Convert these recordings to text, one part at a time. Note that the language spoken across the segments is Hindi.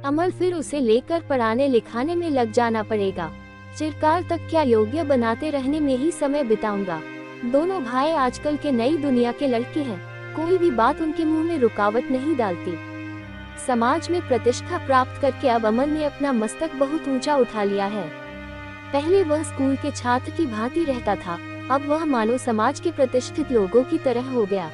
अमल फिर उसे लेकर पढ़ाने लिखाने में लग जाना पड़ेगा। चिरकाल तक क्या योग्य बनाते रहने में ही समय बिताऊंगा। दोनों भाई आजकल के नई दुनिया के लड़के हैं, कोई भी बात उनके मुंह में रुकावट नहीं डालती। समाज में प्रतिष्ठा प्राप्त करके अब अमल ने अपना मस्तक बहुत ऊंचा उठा लिया है। पहले वह स्कूल के छात्र की भांति रहता था, अब वह मानो समाज के प्रतिष्ठित लोगों की तरह हो गया।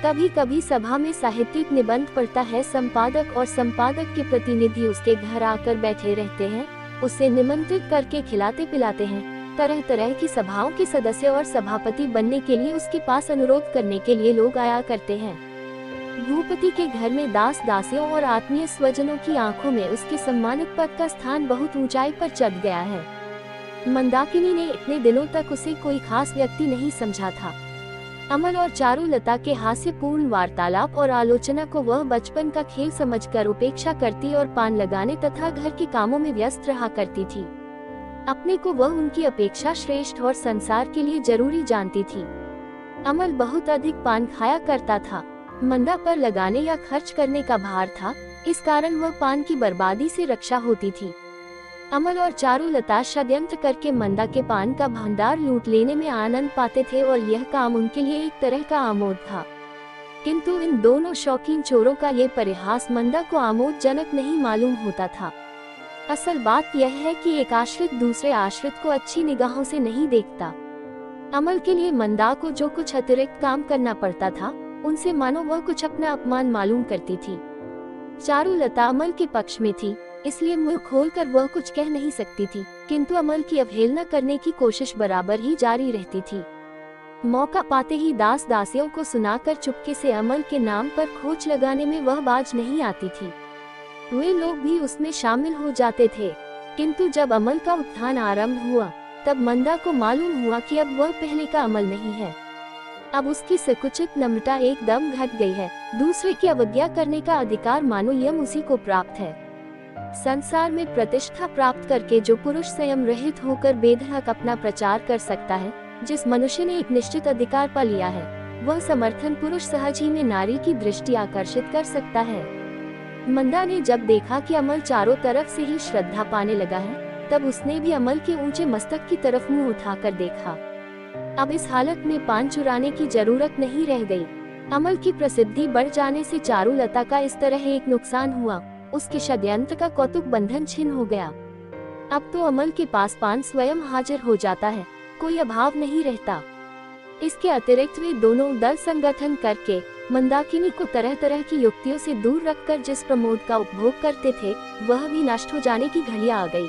कभी कभी सभा में साहित्यिक निबंध पढ़ता है, संपादक और संपादक के प्रतिनिधि उसके घर आकर बैठे रहते हैं, उसे निमंत्रित करके खिलाते पिलाते हैं। तरह तरह की सभाओं के सदस्य और सभापति बनने के लिए उसके पास अनुरोध करने के लिए लोग आया करते हैं। भूपति के घर में दास दासियों और आत्मीय स्वजनों की आंखों में उसके सम्मानित पद का स्थान बहुत ऊंचाई पर चढ़ गया है। मंदाकिनी ने इतने दिनों तक उसे कोई खास व्यक्ति नहीं समझा था। अमल और चारुलता के हास्यपूर्ण वार्तालाप और आलोचना को वह बचपन का खेल समझकर उपेक्षा करती और पान लगाने तथा घर के कामों में व्यस्त रहा करती थी। अपने को वह उनकी अपेक्षा श्रेष्ठ और संसार के लिए जरूरी जानती थी। अमल बहुत अधिक पान खाया करता था। मंदा पर लगाने या खर्च करने का भार था, इस कारण वह पान की बर्बादी से रक्षा होती थी। अमल और चारुलता षड्यंत्र करके मंदा के पान का भंडार लूट लेने में आनंद पाते थे और यह काम उनके लिए एक तरह का आमोद था। किंतु इन दोनों शौकीन चोरों का ये परिहास मंदा को आमोदजनक नहीं मालूम होता था। असल बात यह है कि एक आश्रित दूसरे आश्रित को अच्छी निगाहों से नहीं देखता। अमल के लिए मंदा को जो कुछ अतिरिक्त काम करना पड़ता था, उनसे मानो वह कुछ अपना अपमान मालूम करती थी। चारुलता अमल के पक्ष में थी, इसलिए मुंह खोलकर वह कुछ कह नहीं सकती थी, किंतु अमल की अवहेलना करने की कोशिश बराबर ही जारी रहती थी। मौका पाते ही दास दासियों को सुनाकर चुपके से अमल के नाम पर खोज लगाने में वह बाज नहीं आती थी। वे लोग भी उसमें शामिल हो जाते थे। किंतु जब अमल का उत्थान आरंभ हुआ, तब मंदा को मालूम हुआ कि अब वह पहले का अमल नहीं है। अब उसकी संकुचित नम्रता एकदम घट गई है। दूसरे की अवज्ञा करने का अधिकार मानो यम उसी को प्राप्त है। संसार में प्रतिष्ठा प्राप्त करके जो पुरुष स्वयं रहित होकर बेधड़क अपना प्रचार कर सकता है, जिस मनुष्य ने एक निश्चित अधिकार पा लिया है, वह समर्थन पुरुष सहज ही में नारी की दृष्टि आकर्षित कर सकता है। मंदा ने जब देखा कि अमल चारों तरफ से ही श्रद्धा पाने लगा है, तब उसने भी अमल के ऊंचे मस्तक की तरफ मुंह उठाकर देखा। अब इस हालत में पान चुराने की जरूरत नहीं रह गई। अमल की प्रसिद्धि बढ़ जाने से चारुलता का इस तरह एक नुकसान हुआ, उसके षड्यंत्र का कौतुक बंधन छिन्न हो गया। अब तो अमल के पास पान स्वयं हाजिर हो जाता है, कोई अभाव नहीं रहता। इसके अतिरिक्त वे दोनों दल संगठन करके मंदाकिनी को तरह तरह की युक्तियों से दूर रखकर जिस प्रमोद का उपभोग करते थे, वह भी नष्ट हो जाने की घड़ी आ गई।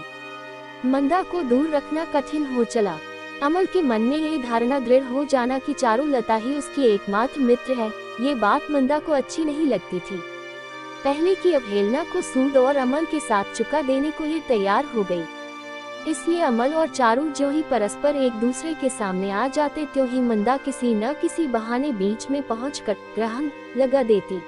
मंदा को दूर रखना कठिन हो चला। अमल के मन में ये धारणा दृढ़ हो जाना कि चारुलता ही उसकी एकमात्र मित्र है, ये बात मंदा को अच्छी नहीं लगती थी। पहले की अवहेलना को सूद और अमल के साथ चुका देने को ये तैयार हो गई। इसलिए अमल और चारू जो ही परस्पर एक दूसरे के सामने आ जाते, त्यों ही मंदा किसी न किसी बहाने बीच में पहुंचकर ग्रहण लगा देती।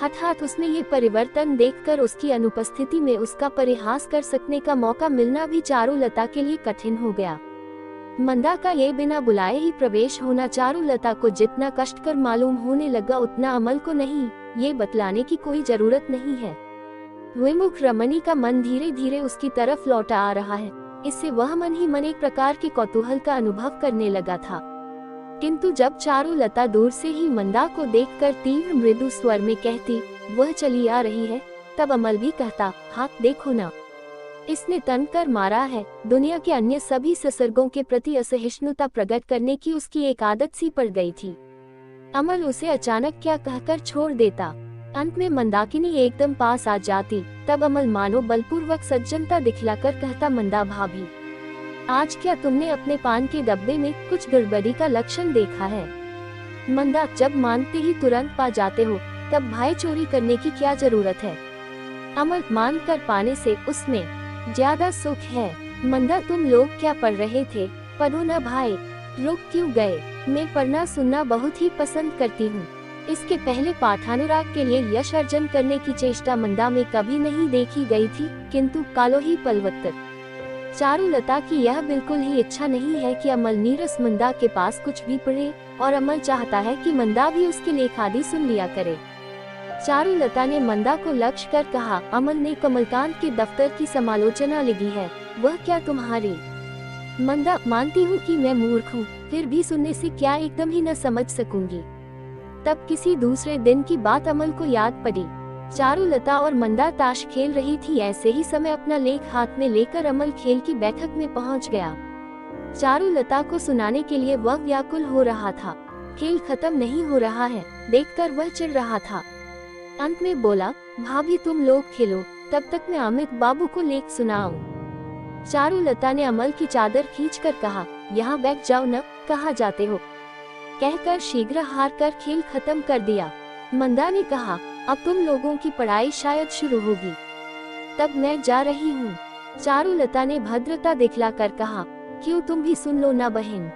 हठात उसमें ये परिवर्तन देखकर उसकी अनुपस्थिति में उसका परिहास कर सकने का मौका मिलना भी चारुलता के लिए कठिन हो गया। मंदा का ये बिना बुलाए ही प्रवेश होना चारुलता को जितना कष्टकर मालूम होने लगा, उतना अमल को नहीं। ये बतलाने की कोई जरूरत नहीं है। विमुख रमणी का मन धीरे धीरे उसकी तरफ लौटा आ रहा है, इससे वह मन ही मन एक प्रकार के कौतूहल का अनुभव करने लगा था। किंतु जब चारुलता दूर से ही मंदा को देखकर तीव्र मृदु स्वर में कहती, वह चली आ रही है, तब अमल भी कहता, हाँ देखो ना, इसने तन कर मारा है। दुनिया के अन्य सभी संसर्गों के प्रति असहिष्णुता प्रकट करने की उसकी एक आदत सी पड़ गई थी। अमल उसे अचानक क्या कहकर छोड़ देता। अंत में मंदाकिनी एकदम पास आ जाती, तब अमल मानो बलपूर्वक सज्जनता दिखलाकर कहता, मंदा भाभी, आज क्या तुमने अपने पान के डब्बे में कुछ गड़बड़ी का लक्षण देखा है? मंदा, जब मानते ही तुरंत पा जाते हो, तब भाई चोरी करने की क्या जरूरत है? अमल, मान कर पाने से उसमें ज्यादा सुख है। मंदा, तुम लोग क्या पढ़ रहे थे? पढ़ो ना भाई, रुक क्यों गए? मैं पढ़ना सुनना बहुत ही पसंद करती हूँ। इसके पहले पाठानुराग के लिए यश अर्जन करने की चेष्टा मंदा में कभी नहीं देखी गई थी, किंतु कालो ही पलवत्तर। चारुलता की यह बिल्कुल ही इच्छा नहीं है कि अमल नीरस मंदा के पास कुछ भी पढ़े, और अमल चाहता है कि मंदा भी उसके लेख आदि सुन लिया करे। चारुलता ने मंदा को लक्ष्य कर कहा, अमल ने कमलकांत के दफ्तर की समालोचना लिखी है, वह क्या तुम्हारी? मंदा, मानती हूँ कि मैं मूर्ख हूँ, फिर भी सुनने से क्या एकदम ही न समझ सकूंगी। तब किसी दूसरे दिन की बात अमल को याद पड़ी। चारुलता और मंदा ताश खेल रही थी। ऐसे ही समय अपना लेख हाथ में लेकर अमल खेल की बैठक में पहुंच गया। चारुलता को सुनाने के लिए वह व्याकुल हो रहा था। खेल खत्म नहीं हो रहा है देखकर वह चिढ़ रहा था। अंत में बोला, भाभी तुम लोग खेलो, तब तक मैं अमित बाबू को लेख सुनाऊं। चारुलता ने अमल की चादर खींचकर कहा, यहाँ बैठ जाओ न, कहाँ जाते हो? कहकर शीघ्र हार कर खेल खत्म कर दिया। मंदा ने कहा, अब तुम लोगों की पढ़ाई शायद शुरू होगी, तब मैं जा रही हूँ। चारुलता ने भद्रता दिखलाकर कहा, क्यों तुम भी सुन लो ना बहन।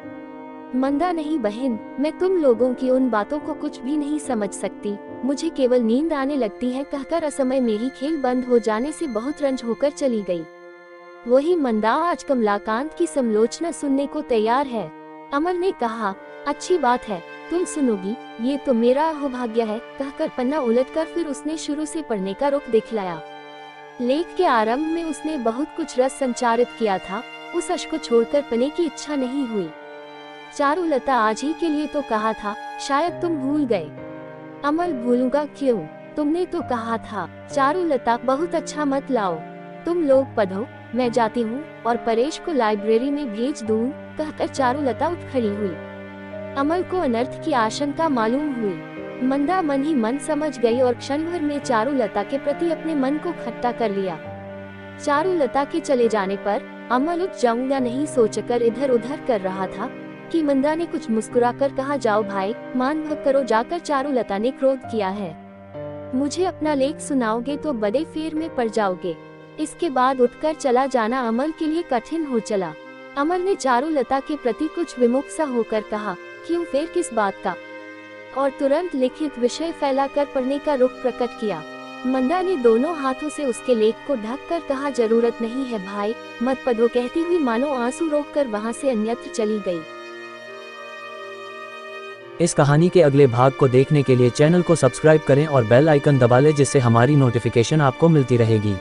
मंदा, नहीं बहन, मैं तुम लोगों की उन बातों को कुछ भी नहीं समझ सकती, मुझे केवल नींद आने लगती है, कहकर असमय मेरी खेल बंद हो जाने से बहुत रंज होकर चली गई। वही मंदा आज कमलाकांत की समालोचना सुनने को तैयार है। अमल ने कहा, अच्छी बात है, तुम सुनोगी, ये तो मेरा अहोभाग्य है, कहकर पन्ना उलटकर फिर उसने शुरू से पढ़ने का रुख दिखलाया। लेख के आरंभ में उसने बहुत कुछ रस संचारित किया था, उस अश्क को छोड़कर पढ़ने की इच्छा नहीं हुई। चारुलता, आज ही के लिए तो कहा था, शायद तुम भूल गए। अमल, भूलूंगा क्यों, तुमने तो कहा था। चारुलता, बहुत अच्छा, मत लाओ, तुम लोग पढ़ो, मैं जाती हूँ और परेश को लाइब्रेरी में भेज दूँ, कहकर चारुलता उठ खड़ी हुई। अमल को अनर्थ की आशंका मालूम हुई। मंदा मन ही मन समझ गई और क्षण भर में चारुलता के प्रति अपने मन को खट्टा कर लिया। चारुलता के चले जाने पर अमल उठ जाऊंगा नहीं सोचकर इधर उधर कर रहा था कि मंदा ने कुछ मुस्कुराकर कहा, जाओ भाई, मान भग करो जाकर। चारुलता ने क्रोध किया है, मुझे अपना लेख सुनाओगे तो बड़े फेर में पड़ जाओगे। इसके बाद उठकर चला जाना अमल के लिए कठिन हो चला। अमल ने चारुलता के प्रति कुछ विमुख सा होकर कहा, क्यों, फिर किस बात का? और तुरंत लिखित विषय फैलाकर पढ़ने का रुख प्रकट किया। मंदा ने दोनों हाथों से उसके लेख को ढककर कहा, जरूरत नहीं है भाई, मत पढ़ो, कहती हुई मानो आंसू रोककर वहां से अन्यत्र चली गई। इस कहानी के अगले भाग को देखने के लिए चैनल को सब्सक्राइब करें और बेल आइकन दबा लें, जिससे हमारी नोटिफिकेशन आपको मिलती रहेगी।